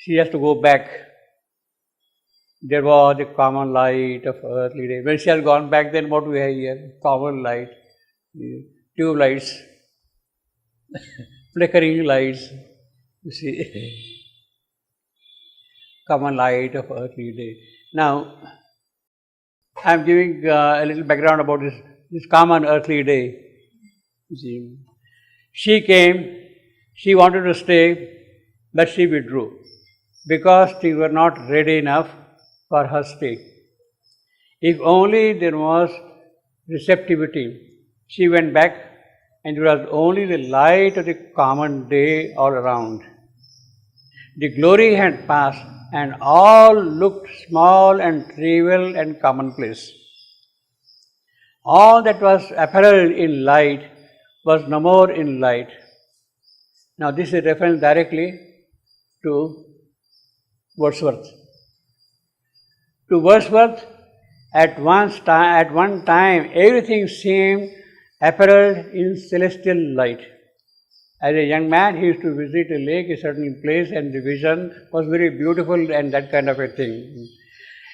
she has to go back. There was the common light of earthly day. When she has gone back, then what we have here? Common light, tube lights, flickering lights, you see, common light of earthly day. Now, I am giving a little background about this common earthly day. You see, she came, she wanted to stay, but she withdrew because things were not ready enough for her stay. If only there was receptivity, she went back and there was only the light of the common day all around. The glory had passed and all looked small and trivial and commonplace. All that was apparelled in light was no more in light. Now this is a reference directly to Wordsworth. To Wordsworth, at one time, everything seemed apparelled in celestial light. As a young man, he used to visit a lake, a certain place, and the vision was very beautiful and that kind of a thing.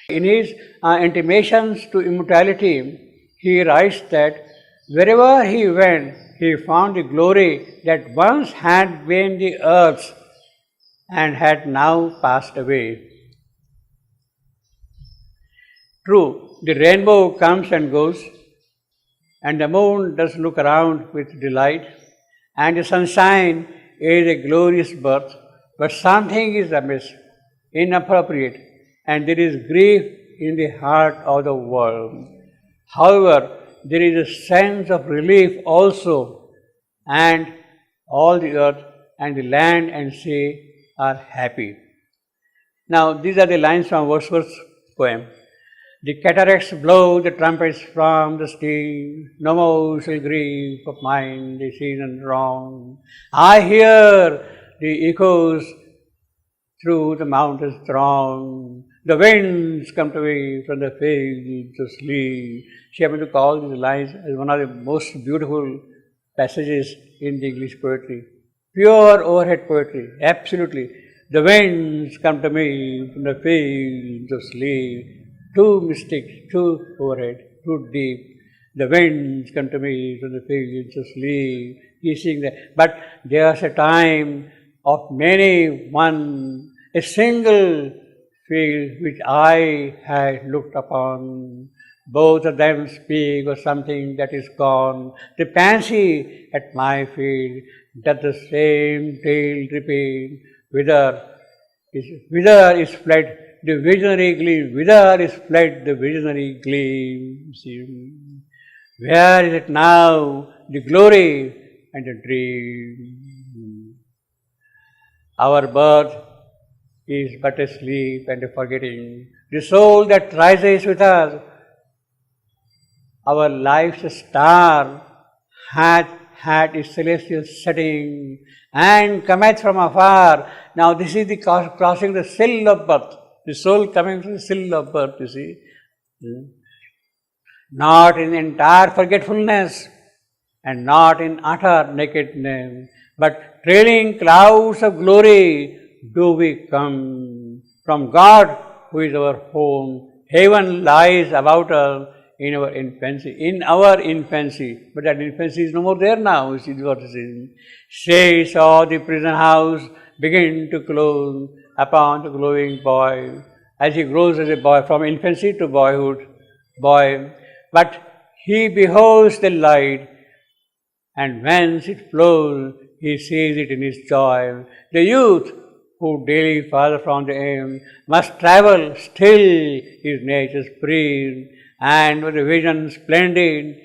In his intimations to immortality, he writes that wherever he went, he found the glory that once had been the earth's and had now passed away. True, the rainbow comes and goes, and the moon does look around with delight, and the sunshine is a glorious birth, but something is amiss, inappropriate, and there is grief in the heart of the world. However, there is a sense of relief also, and all the earth and the land and sea are happy. Now, these are the lines from Wordsworth's poem. The cataracts blow the trumpets from the sea, no more shall grief of mine the season wrong. I hear the echoes through the mountains throng. The winds come to me from the fields of sleep. She happened to call these lines as one of the most beautiful passages in the English poetry. Pure overhead poetry, absolutely. The winds come to me from the fields of sleep. Too mystic, too overhead, too deep. The winds come to me from the fields of sleep. He's seeing that. But there's a time of many one, a single field which I had looked upon. Both of them speak of something that is gone. The pansy at my feet doth the same tale repeat. Whither is fled the visionary gleam? Whither is fled the visionary gleam? See, where is it now, the glory and the dream? Our birth is but a sleep and a forgetting. The soul that rises with us, our life's star, hath had its celestial setting and cometh from afar. Now this is the crossing the sill of birth. The soul coming from the sill of birth, you see. Not in entire forgetfulness and not in utter nakedness, but trailing clouds of glory do we come. From God, who is our home, heaven lies about us in our infancy. But that infancy is no more there now, you see what it is. She saw the prison house begin to close upon the glowing boy, as he grows as a boy, from infancy to boyhood, but he beholds the light, and whence it flows, he sees it in his joy. The youth, who daily farther from the aim, must travel still his nature's praise, and with a vision splendid,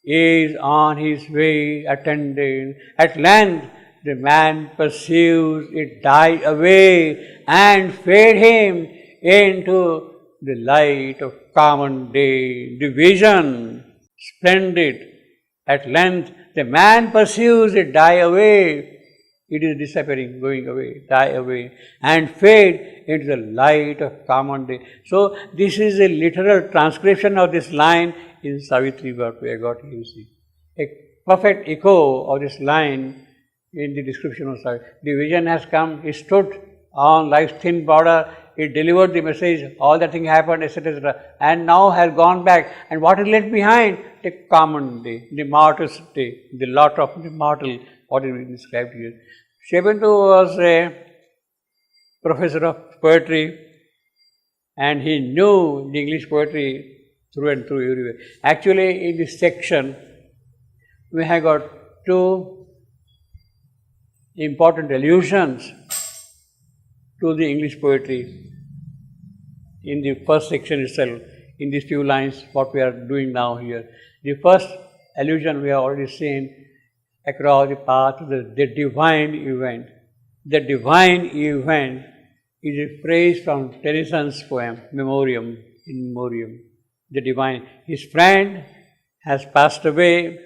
is on his way attended. At length, the man perceives it die away and fade him into the light of common day. The vision, splendid. At length, the man perceives it die away. It is disappearing, going away, die away, and fade into the light of common day. So, this is a literal transcription of this line in Savitri, what we have got here, you see. A perfect echo of this line in the description of Savitri. The vision has come, he stood on life's thin border. It delivered the message, all that thing happened, etc., etc., and now has gone back. And what is left behind? The common day, the martyr's day, the lot of the mortal, what is described here. Sri Aurobindo was a professor of poetry, and he knew the English poetry through and through everywhere. Actually, in this section, we have got two important allusions to the English poetry in the first section itself, in these few lines, what we are doing now here. The first allusion we have already seen across the path, the divine event. The divine event is a phrase from Tennyson's poem, Memoriam, in Memoriam. The divine. His friend has passed away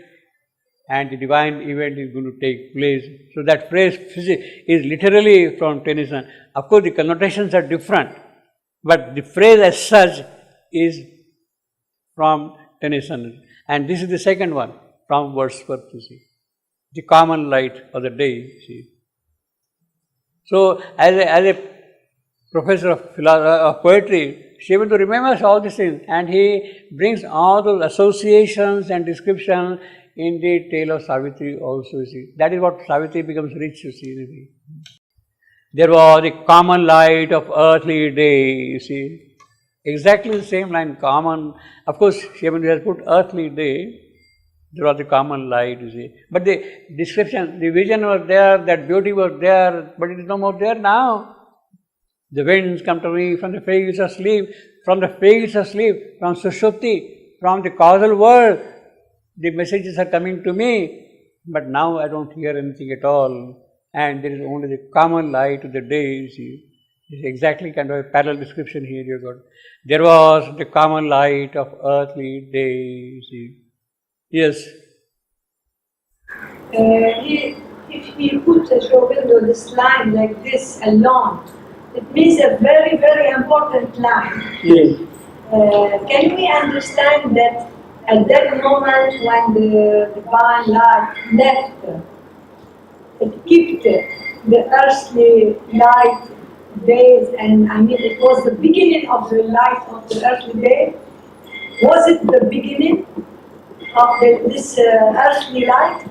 and the divine event is going to take place. So that phrase is literally from Tennyson. Of course, the connotations are different, but the phrase as such is from Tennyson. And this is the second one from Wordsworth, you see. The common light of the day, you see. So, as a professor of poetry, Sri Aurobindo remembers all these things and he brings all those associations and descriptions in the tale of Savitri also, you see. That is what Savitri becomes rich, you see. There was a common light of earthly day, you see. Exactly the same line, common. Of course, Sri Aurobindo has put earthly day. There was a common light, you see. But the description, the vision was there, that beauty was there, but it is no more there now. The winds come to me from the fields of sleep, from Sushupti, from the causal world. The messages are coming to me, but now I don't hear anything at all. And there is only the common light of the day, you see. It's exactly kind of a parallel description here you got. There was the common light of earthly day, you see. Yes. If he put Sri Aurobindo this line like this alone, it means a very, very important line. Yes. Can we understand that at that moment when the divine light left, it kept the earthly light days, and I mean it was the beginning of the light of the earthly day? Was it the beginning of this earthly light?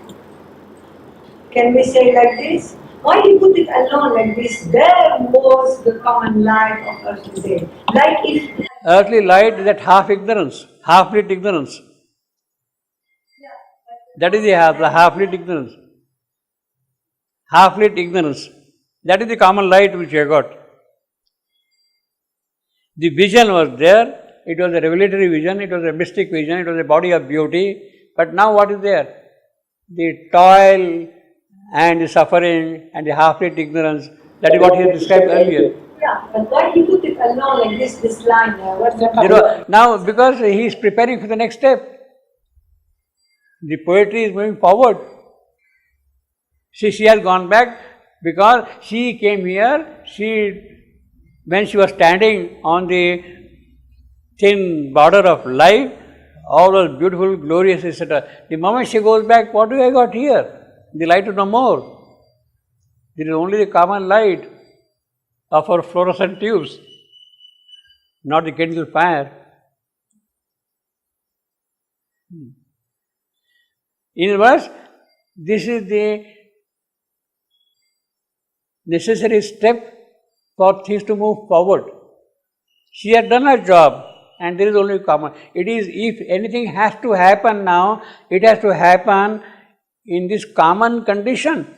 Can we say like this? Why he put it alone like this? There was the common light of earthly day. Like if earthly light is that half ignorance, half-lit ignorance. That is the half-lit ignorance. Half-lit ignorance. That is the common light which you got. The vision was there. It was a revelatory vision. It was a mystic vision. It was a body of beauty. But now what is there? The toil and the suffering and the half-lit ignorance. That is what he described earlier. Yeah, but why he put it alone like this line? What's the now, because he is preparing for the next step. The poetry is moving forward. She has gone back because she came here, when she was standing on the thin border of life, all was beautiful, glorious, etc. The moment she goes back, what do I got here? The light is no more. There is only the common light of our fluorescent tubes, not the kindle fire. In other words, this is the necessary step for things to move forward. She had done her job and there is only common. It is, if anything has to happen now, it has to happen in this common condition.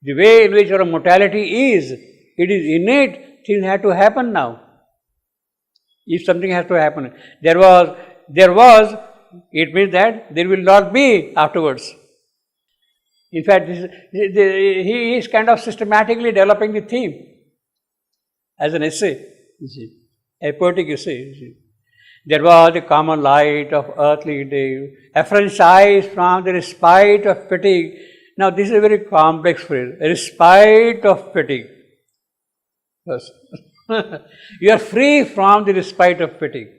The way in which our mortality is, it is innate, things have to happen now. If something has to happen. There was, it means that there will not be afterwards. In fact, he is kind of systematically developing the theme as an essay, you see, a poetic essay. You see. There was a common light of earthly day, affranchised from the respite of fatigue. Now, this is a very complex phrase, a respite of fatigue. Yes. You are free from the respite of fatigue.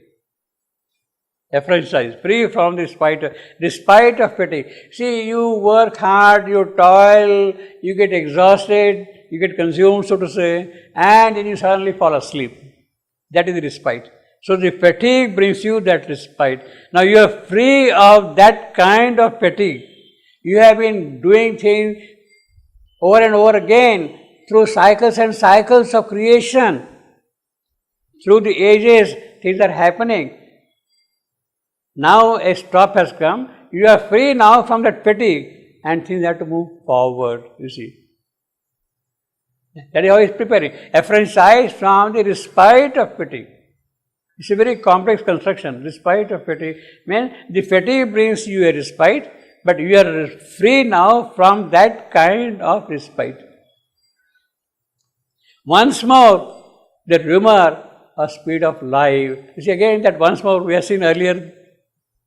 Aphrodites, free from the spite of fatigue. See, you work hard, you toil, you get exhausted, you get consumed, so to say, and then you suddenly fall asleep. That is the respite. So the fatigue brings you that respite. Now you are free of that kind of fatigue. You have been doing things over and over again through cycles and cycles of creation. Through the ages, things are happening. Now a stop has come. You are free now from that fatigue and things have to move forward, you see. That is how he is preparing. Aphrodites from the respite of fatigue. It's a very complex construction. Respite of fatigue means the fatigue brings you a respite, but you are free now from that kind of respite. Once more, the rumor of speed of life. You see, again, that once more we have seen earlier.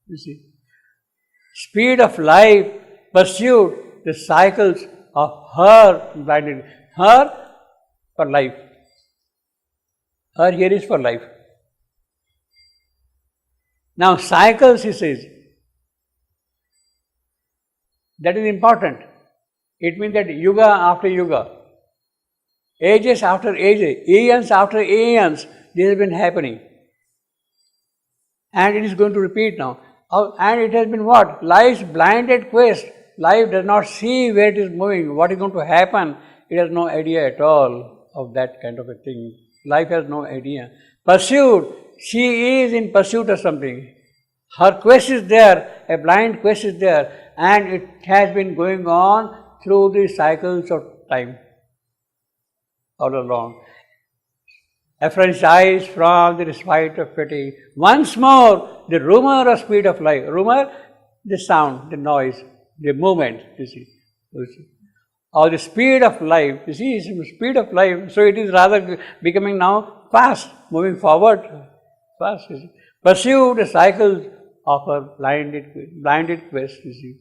You see, speed of life pursued the cycles of her blinded. Her for life. Her here is for life. Now, cycles, he says, that is important. It means that yuga after yuga, ages after ages, eons after eons, this has been happening. And it is going to repeat now. And it has been what? Life's blinded quest. Life does not see where it is moving, what is going to happen. It has no idea at all of that kind of a thing. Life has no idea. Pursuit. She is in pursuit of something. Her quest is there, a blind quest is there, and it has been going on through the cycles of time all along. Aphrodites from the respite of fatigue. Once more, the rumor of speed of life. Rumor, the sound, the noise, the movement, you see. Or the speed of life. You see, it's the speed of life. So it is rather becoming now fast, moving forward. Fast, you see. Pursue the cycles of her blinded quest, you see.